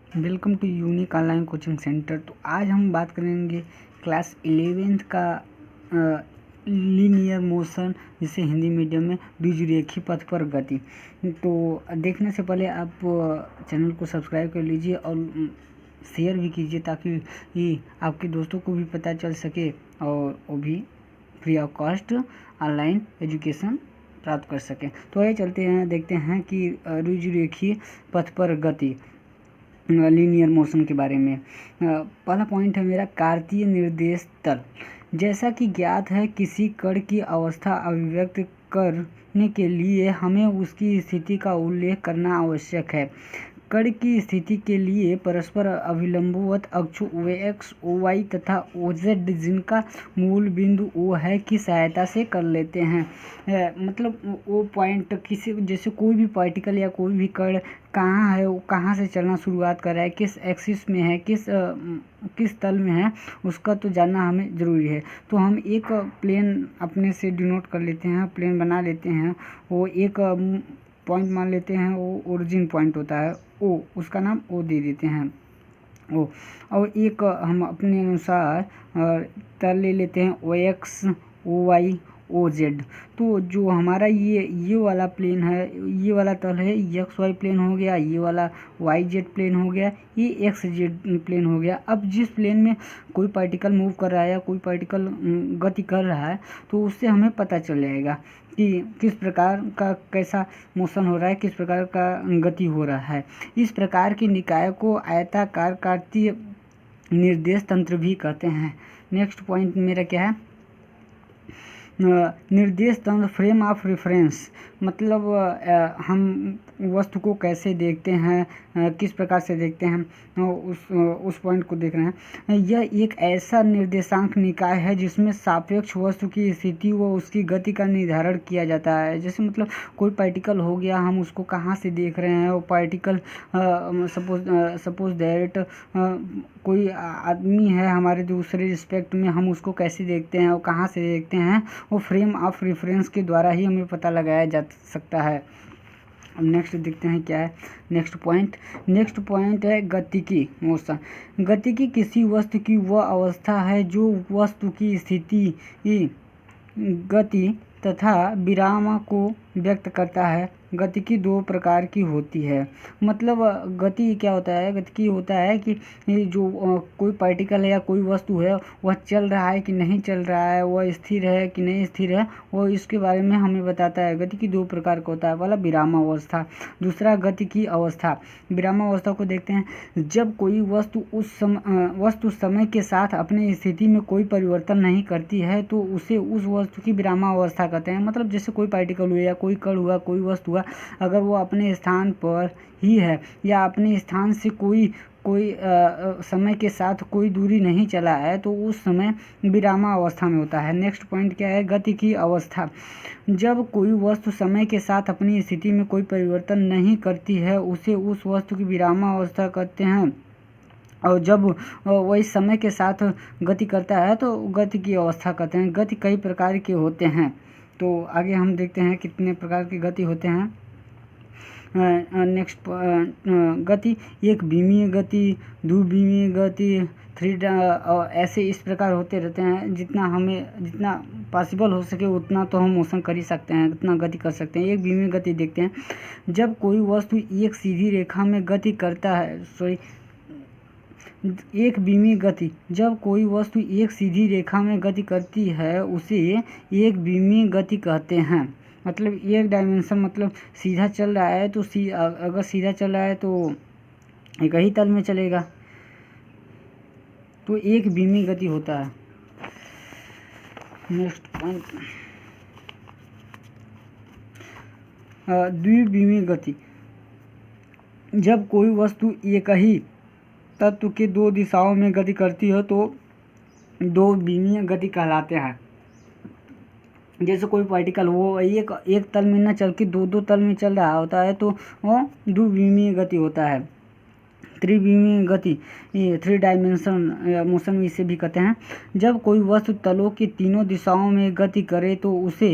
Welcome to unique online coaching centre. तो आज हम बात करेंगे क्लास 11th का लीनियर मोशन, जिसे हिंदी मीडियम में द्विरेखीय पथ पर गति। तो देखने से पहले आप चैनल को सब्सक्राइब कर लीजिए और शेयर भी कीजिए, ताकि आपके दोस्तों को भी पता चल सके और वो भी free of cost online education प्राप्त कर सकें। तो ये चलते हैं, देखते हैं कि द्विरेखीय पथ पर गति, लीनियर मोशन के बारे में। पहला पॉइंट है मेरा, कार्तीय निर्देश तल। जैसा कि ज्ञात है, किसी कण की अवस्था अभिव्यक्त करने के लिए हमें उसकी स्थिति का उल्लेख करना आवश्यक है। कण की स्थिति के लिए परस्पर अभिलंबवत अक्षों OX, OY तथा OZ, जिनका मूल बिंदु O है, की सहायता से कर लेते हैं। मतलब वो पॉइंट, किसी जैसे कोई भी पार्टिकल या कोई भी कण कहाँ है, वो कहाँ से चलना शुरुआत कर रहा है, किस एक्सिस में है, किस तल में है, उसका तो जानना हमें ज़रूरी है। तो हम एक प्लेन अपने से डिनोट कर लेते हैं, प्लेन बना लेते हैं। वो एक पॉइंट मान लेते हैं, वो ओरिजिन पॉइंट होता है ओ, उसका नाम ओ दे देते हैं ओ। और एक हम अपने अनुसार तल ले लेते हैं OX, OY, OZ। तो जो हमारा ये वाला प्लेन है, ये वाला तल है, XY प्लेन हो गया, ये वाला YZ प्लेन हो गया, ये XZ प्लेन हो गया। अब जिस प्लेन में कोई पार्टिकल मूव कर रहा है या कोई पार्टिकल गति कर रहा है, तो उससे हमें पता चल जाएगा कि किस प्रकार का कैसा मोशन हो रहा है, किस प्रकार का गति हो रहा है। इस प्रकार की निकाय को आयताकार कार्तीय निर्देश तंत्र भी कहते हैं। नेक्स्ट पॉइंट मेरा क्या है, निर्देश तंत्र, फ्रेम ऑफ रेफरेंस। मतलब हम वस्तु को कैसे देखते हैं, किस प्रकार से देखते हैं, उस पॉइंट को देख रहे हैं। यह एक ऐसा निर्देशांक निकाय है जिसमें सापेक्ष वस्तु की स्थिति व उसकी गति का निर्धारण किया जाता है। जैसे मतलब कोई पार्टिकल हो गया, हम उसको कहाँ से देख रहे हैं, वो पार्टिकल सपोज दैट कोई आदमी है हमारे दूसरे रिस्पेक्ट में, हम उसको कैसे देखते हैं और कहाँ से देखते हैं, वो फ्रेम ऑफ रेफरेंस के द्वारा ही हमें पता लगाया जा सकता है। अब नेक्स्ट देखते हैं क्या है नेक्स्ट पॉइंट है गतिकी मोशन। गतिकी किसी वस्तु की वह अवस्था है जो वस्तु की स्थिति, गति तथा विराम को व्यक्त करता है। गतिकी दो प्रकार की होती है। मतलब गति क्या होता है, गतिकी होता है कि जो कोई पार्टिकल है या कोई वस्तु है, वह चल रहा है कि नहीं चल रहा है, वह स्थिर है कि नहीं स्थिर है, वो इसके बारे में हमें बताता है। गतिकी दो प्रकार का होता है, पहला विरामावस्था, दूसरा गतिकी अवस्था। विरामावस्था को देखते हैं, जब कोई वस्तु समय के साथ अपनी स्थिति में कोई परिवर्तन नहीं करती है, तो उसे उस वस्तु की विरामावस्था कहते हैं। मतलब जैसे कोई पार्टिकल हुआ या कोई कण हुआ, कोई वस्तु हुआ, अगर वो अपने स्थान पर ही है या अपने स्थान से कोई समय के साथ कोई दूरी नहीं चला है, तो उस समय विरामावस्था में होता है। नेक्स्ट पॉइंट क्या है, गतिकी अवस्था। जब कोई वस्तु समय के साथ अपनी स्थिति में कोई परिवर्तन नहीं करती है, उसे उस वस्तु की विरामावस्था कहते हैं। और जब वही समय के साथ गति करता है, तो गति की अवस्था कहते हैं। गति कई प्रकार के होते हैं, तो आगे हम देखते हैं कितने प्रकार की गति होते हैं। नेक्स्ट गति, एक बीमीय गति, द्विबीमीय गति, ऐसे इस प्रकार होते रहते हैं। जितना पॉसिबल हो सके उतना तो हम मोशन कर ही सकते हैं, उतना गति कर सकते हैं। एक बीमीय गति देखते हैं, जब कोई वस्तु एक सीधी रेखा में गति करता है, एक बीमीय गति, जब कोई वस्तु एक सीधी रेखा में गति करती है, उसे एक बीमीय गति कहते हैं। मतलब एक डायमेंशन, मतलब सीधा चल रहा है तो अगर सीधा चल रहा है तो एक ही तल में चलेगा, तो एक बीमीय गति होता है। नेक्स्ट पॉइंट, द्विबीमीय गति, जब कोई वस्तु एक ही तत्व के दो दिशाओं में गति करती है, तो दो बीमीय गति कहलाते हैं। जैसे कोई पार्टिकल वो एक तल में न चल के दो तल में चल रहा होता है, तो वो द्विबीमीय गति होता है। त्रिविमीय गति, ये 3 डायमेंशन मोशन में इसे भी कहते हैं। जब कोई वस्तु तलों की तीनों दिशाओं में गति करे तो उसे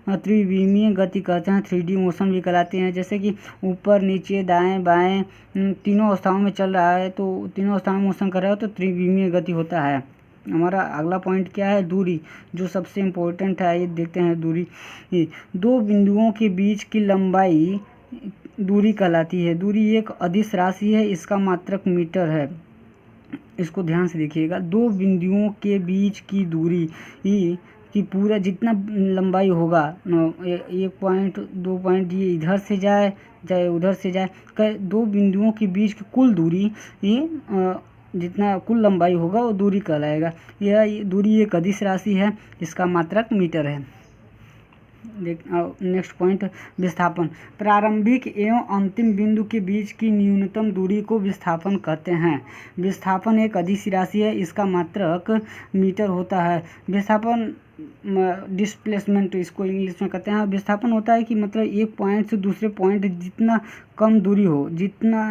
त्रिविमीय गति कहते हैं, 3D मोशन भी कहलाते हैं। जैसे कि ऊपर नीचे दाएं बाएं तीनों अवस्थाओं में चल रहा है तो तीनों अवस्थाओं में मोशन कर रहा है तो त्रिविमीय गति होता है। हमारा अगला पॉइंट क्या है, दूरी, जो सबसे इम्पोर्टेंट है। ये देखते हैं दूरी, ये 2 बिंदुओं के बीच की लंबाई दूरी कहलाती है। दूरी एक अदिश राशि है, इसका मात्रक मीटर है। इसको ध्यान से देखिएगा, 2 बिंदुओं के बीच की दूरी कि पूरा जितना लंबाई होगा, 1 पॉइंट 2 पॉइंट, ये इधर से जाए चाहे उधर से जाए, 2 बिंदुओं के बीच की कुल दूरी, ये जितना कुल लंबाई होगा वो दूरी कहलाएगा। यह दूरी एक अदिश राशि है, इसका मात्रक मीटर है। नेक्स्ट पॉइंट, विस्थापन। प्रारंभिक एवं अंतिम बिंदु के बीच की न्यूनतम दूरी को विस्थापन कहते हैं। विस्थापन एक अदिश राशि है, इसका मात्रक मीटर होता है। विस्थापन डिस्प्लेसमेंट इसको इंग्लिश में कहते हैं। विस्थापन होता है कि मतलब एक पॉइंट से दूसरे पॉइंट जितना कम दूरी हो, जितना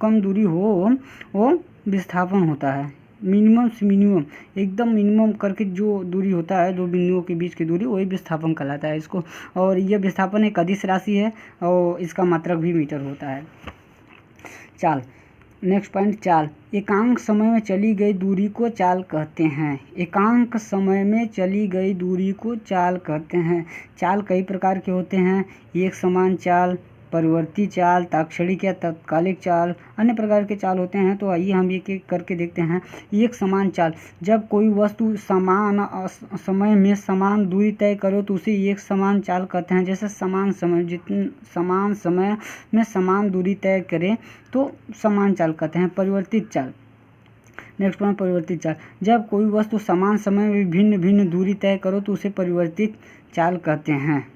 कम दूरी हो वो विस्थापन होता है। मिनिमम से मिनिमम, एकदम मिनिमम करके जो दूरी होता है 2 बिंदुओं के बीच की दूरी, वही विस्थापन कहलाता है इसको। और यह विस्थापन एक अदिश राशि है और इसका मात्रक भी मीटर होता है। चाल, नेक्स्ट पॉइंट, चाल। एकांक समय में चली गई दूरी को चाल कहते हैं। एकांक समय में चली गई दूरी को चाल कहते हैं। चाल कई प्रकार के होते हैं, एक समान चाल, परिवर्ती चाल, ताक्षणिक या तत्कालिक चाल, अन्य प्रकार के चाल होते हैं। तो आइए हम एक एक करके देखते हैं। एक समान चाल, जब कोई वस्तु समान समय में समान दूरी तय करो तो उसे एक समान चाल कहते हैं। जैसे समान समय में समान दूरी तय करे तो समान चाल कहते हैं। परिवर्तित चाल, नेक्स्ट पॉइंट, परिवर्तित चाल। जब कोई वस्तु समान समय में भिन्न भिन्न दूरी तय करो तो उसे परिवर्तित चाल कहते हैं।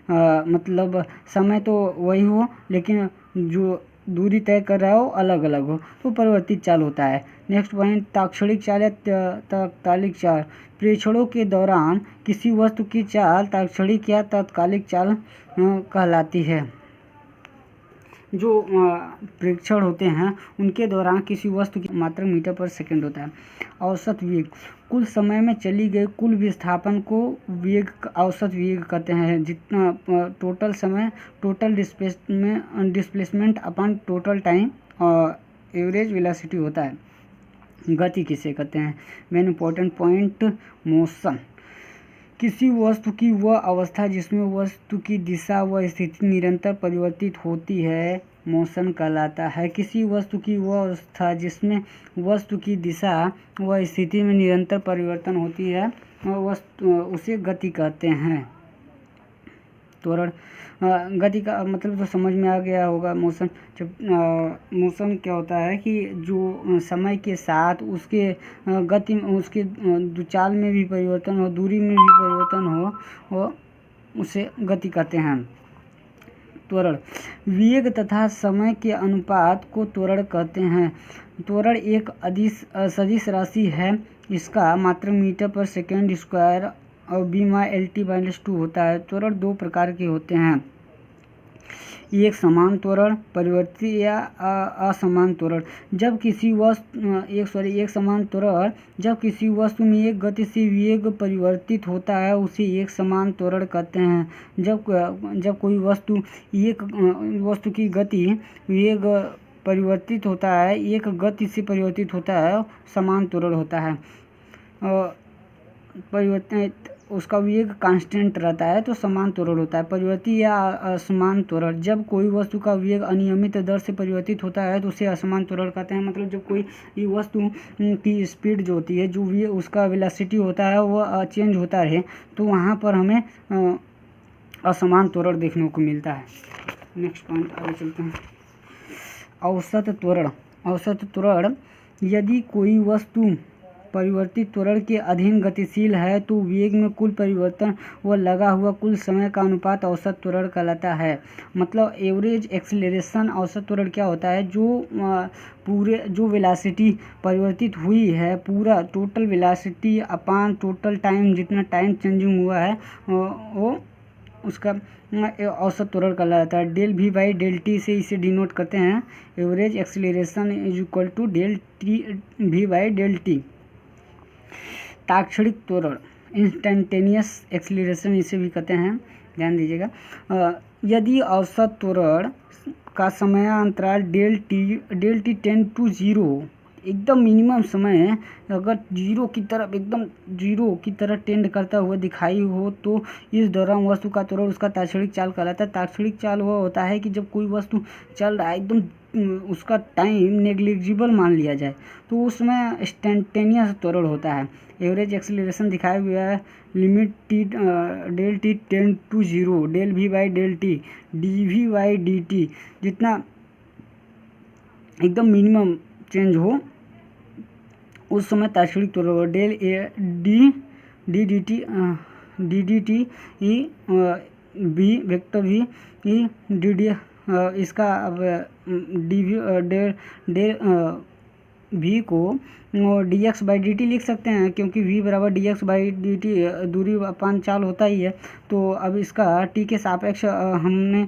मतलब समय तो वही हो लेकिन जो दूरी तय कर रहा हो अलग अलग हो तो परिवर्तित चाल होता है। नेक्स्ट पॉइंट, ताक्षणिक चाल या तात्कालिक चाल। प्रेक्षणों के दौरान किसी वस्तु की चाल ताक्षणिक या तात्कालिक चाल कहलाती है। जो प्रेक्षण होते हैं उनके दौरान किसी वस्तु की मात्रक मीटर पर सेकंड होता है। औसत वेग, कुल समय में चली गई कुल विस्थापन को वेग, औसत वेग कहते हैं। जितना टोटल समय, टोटल डिस्प्लेसमेंट अपन टोटल टाइम, एवरेज वेलोसिटी होता है। गति किसे कहते हैं? Main important point, motion. किसी वस्तु की वह अवस्था जिसमें वस्तु की दिशा व स्थिति निरंतर परिवर्तित होती है, मोशन कहलाता है। किसी वस्तु की वह अवस्था जिसमें वस्तु की दिशा व स्थिति में निरंतर परिवर्तन होती है, उसे गति कहते हैं। त्वरण, गति का मतलब तो समझ में आ गया होगा। मोशन, जब मोशन क्या होता है कि जो समय के साथ उसके गति, उसके चाल में भी परिवर्तन हो, दूरी में भी परिवर्तन हो उसे गति कहते हैं। त्वरण, वेग तथा समय के अनुपात को त्वरण कहते हैं। त्वरण एक सदिश राशि है, इसका मात्रक मीटर पर सेकेंड स्क्वायर और v/LT/2 होता है। त्वरण 2 प्रकार के होते हैं, एक समान त्वरण, परिवर्ती या असमान त्वरण। एक समान त्वरण जब किसी वस्तु में एक गति से वेग परिवर्तित होता है उसे एक समान त्वरण कहते हैं। जब कोई वस्तु की गति वेग परिवर्तित होता है, एक गति से परिवर्तित होता है, समान त्वरण होता है। परिवर्तित उसका वेग कांस्टेंट रहता है तो समान त्वरण होता है। परिवर्ती या असमान त्वरण, जब कोई वस्तु का वेग अनियमित दर से परिवर्तित होता है तो उसे असमान त्वरण कहते हैं। मतलब जब कोई वस्तु की स्पीड जो होती है, जो भी उसका वेलोसिटी होता है वह चेंज होता है तो वहाँ पर हमें असमान त्वरण देखने को मिलता है। नेक्स्ट पॉइंट आगे चलते हैं। औसत त्वरण। औसत त्वरण, यदि कोई वस्तु परिवर्तित त्वरण के अधीन गतिशील है तो वेग में कुल परिवर्तन व लगा हुआ कुल समय का अनुपात औसत त्वरण कहलाता है। मतलब एवरेज एक्सीलरेशन। औसत त्वरण क्या होता है? जो वेलोसिटी परिवर्तित हुई है, पूरा total velocity upon total time, जितना टाइम चेंजिंग हुआ है वो उसका औसत त्वरण कहलाता है। Del we by del T से इसे डिनोट करते हैं। Average acceleration is equal to del T V by del T. ताक्षणिक त्वरण इंस्टेंटेनियस एक्सीलरेशन इसे भी कहते हैं, ध्यान दीजिएगा। यदि औसत त्वरण का समयांतराल del t tend to zero, एकदम मिनिमम समय है, अगर जीरो की तरफ एकदम जीरो की तरह टेंड करता हुआ दिखाई हो तो इस दौरान वस्तु का त्वरण उसका ताक्षणिक चाल कहलाता है। ताक्षणिक चाल वह होता है कि जब कोई वस्तु चल रहा है एकदम उसका टाइम नेग्लिजिबल मान लिया जाए तो उसमें इंस्टेंटेनियस त्वरण होता है। एवरेज एक्सीलरेशन दिखाया गया है limit t del t tend to zero del we by del t d v by d t, जितना एकदम मिनिमम चेंज हो उस समय ताक्षणिक त्वरण del a d d d t d d t e b vector v e d d इसका d v del v को d x by d t लिख सकते हैं, क्योंकि वी बराबर d x by d t दूरी अपान चाल होता ही है। तो अब इसका टी के सापेक्ष हमने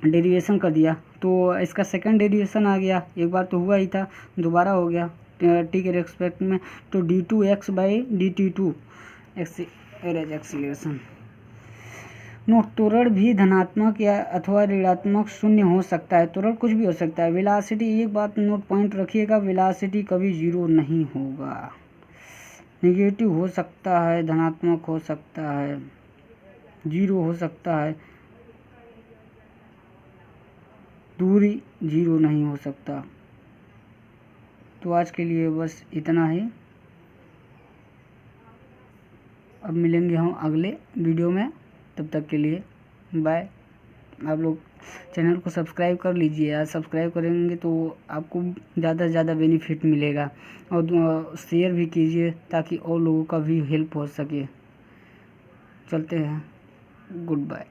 डेरिवेशन कर दिया तो इसका सेकंड डेरिवेशन आ गया। एक बार तो हुआ ही था, दोबारा हो गया टी के रेस्पेक्ट में, तो d two x by d t two average acceleration. Note, त्वरण भी धनात्मक या अथवा ऋणात्मक शून्य हो सकता है। त्वरण कुछ भी हो सकता है। वेलोसिटी, एक बात नोट पॉइंट रखिएगा, वेलोसिटी कभी जीरो नहीं होगा, नेगेटिव हो सकता है, धनात्मक हो सकता है, जीरो हो सकता है, दूरी जीरो नहीं हो सकता। तो आज के लिए बस इतना ही। अब मिलेंगे हम अगले वीडियो में, तब तक के लिए बाय। आप लोग चैनल को सब्सक्राइब कर लीजिए यार, सब्सक्राइब करेंगे तो आपको ज़्यादा से ज़्यादा बेनिफिट मिलेगा, और शेयर भी कीजिए ताकि और लोगों का भी हेल्प हो सके। चलते हैं, गुड बाय।